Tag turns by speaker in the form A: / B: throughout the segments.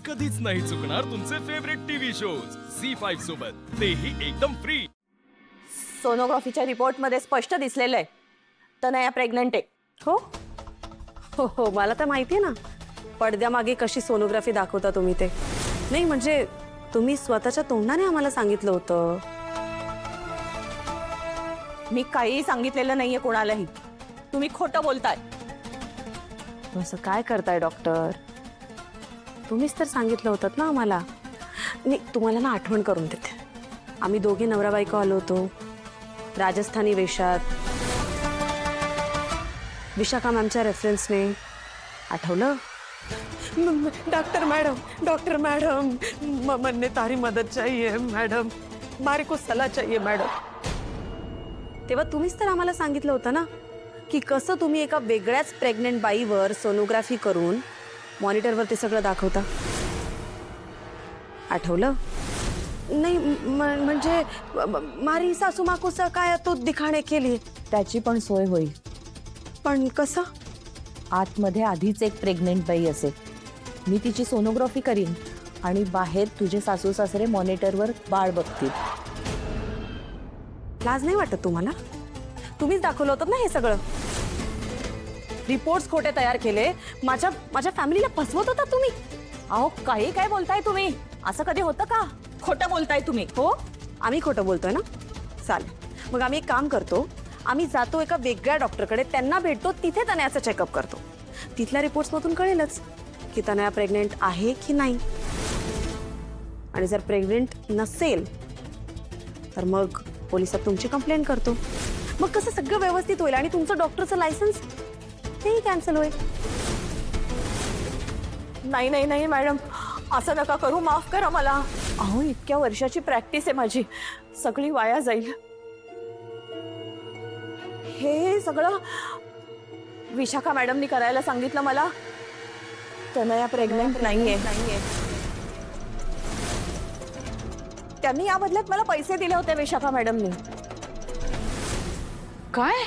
A: कधीच नाही चुकणार तुमचे फेवरेट टीव्ही शोज झी5 सोबत, तेही एकदम फ्री।
B: सोनोग्राफीच्या रिपोर्टमध्ये स्पष्ट दिसलेलं आहे तनया प्रेग्नंट आहे।
C: हो हो हो मला तर माहिती आहे ना, पडद्यामागे कशी सोनोग्राफी दाखवता तुम्ही ते। नाही म्हणजे तुम्ही स्वतःच्या तोंडाने आम्हाला सांगितलं होतं।
B: मी काहीही सांगितलेलं नाहीये कोणालाही, तुम्ही खोटं बोलताय।
C: असं काय करताय डॉक्टर? तुम्हीच तर सांगितलं होतं ना आम्हाला। मी तुम्हाला ना आठवण करून देते, आम्ही दोघे नवरा बायको आलो होतो राजस्थानी वेशात, विशाखा मॅमच्या रेफरन्सने, आठवलं? डॉक्टर मैडम मन्ने तारी मदद चाहिए मैडम, मारे को सलाह चाहिए मैडम। तेव्हा तुम्हीच तर आम्हाला सांगितलं होतं ना की कसं तुम्ही एका वेगळ्याच प्रेग्नंट बाईवर सोनोग्राफी करून मॉनिटरवर ते सगळं दाखवता, आठवलं? नाही म्हणजे मारी सासू माकूचा काय तो दिखाणे केली,
D: त्याची पण सोय होईल।
C: पण कसं?
D: आतमध्ये आधीच एक प्रेग्नेंट बाई असेल, मी तिची सोनोग्राफी करीन आणि बाहेर तुझे सासू सासरे मॉनिटरवर बाळ बघतील।
C: लाज नाही वाटत तुम्हाला? तुम्हीच दाखवलं होतं ना हे सगळं, रिपोर्ट्स खोटे तयार केले, माझ्या फॅमिलीला फसवत होता तुम्ही।
B: अहो काही काय बोलताय तुम्ही? असं कधी होतं का? खोटं बोलताय तुम्ही।
C: हो आम्ही खोटं बोलतोय ना, चालेल मग आम्ही एक काम करतो, आम्ही जातो एका वेगळ्या डॉक्टरकडे, त्यांना भेटतो, तिथे तनयाचं चेकअप करतो, तिथल्या रिपोर्ट्समधून कळेलच की तनया प्रेग्नेंट आहे की नाही। आणि जर प्रेग्नेंट नसेल तर मग पोलिसात तुमची कंप्लेंट करतो, मग कसं सगळं व्यवस्थित होईल आणि तुमचं डॉक्टरचं लायसन्स तेही कॅन्सल होईल।
B: नाही नाही नाही मॅडम, असं नका करू, माफ करा मला। अहो इतक्या वर्षाची प्रॅक्टिस आहे माझी, सगळी वाया जाईल। हे सगळं विशाखा मॅडमनी करायला सांगितलं मला। तनया प्रेग्नंट नाहीये, त्यांनी या बदल्यात मला पैसे दिले होते विशाखा मॅडमनी।
E: काय?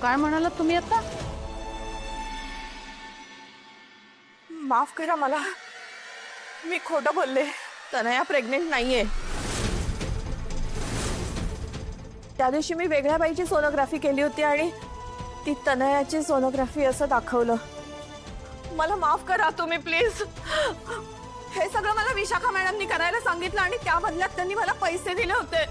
E: काय म्हणालात तुम्ही आता?
B: माफ करा मला, मी खोटं बोलले, तनया प्रेग्नेंट नाहीये। त्या दिवशी मी वेगळ्या बाईची सोनोग्राफी केली होती आणि ती तनयाची सोनोग्राफी असं दाखवलं। मला माफ करा तुम्ही प्लीज। हे सगळं मला विशाखा मॅडमनी करायला सांगितलं आणि त्या बदल्यात त्यांनी मला पैसे दिले होते।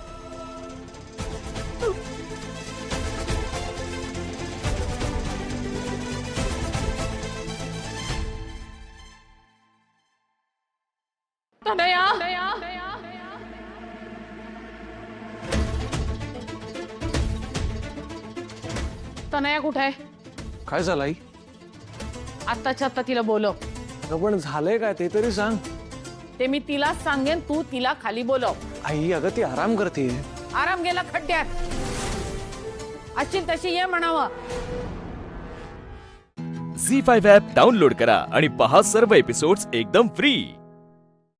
E: तनया, तनया कुठे आहे?
F: काय झालं आई?
E: आत्ताच्या आत्ता तिला बोलव।
F: अगं पण झालंय काय ते तरी सांग।
E: ते मी तिला सांगेन, तू तिला खाली बोलव।
F: आई अगं ती आराम करते।
E: आराम गेला खड्ड्यात, अशी तशी ये म्हणावं।
A: झी5 ॲप डाउनलोड करा आणि पहा सर्व एपिसोड्स एकदम फ्री।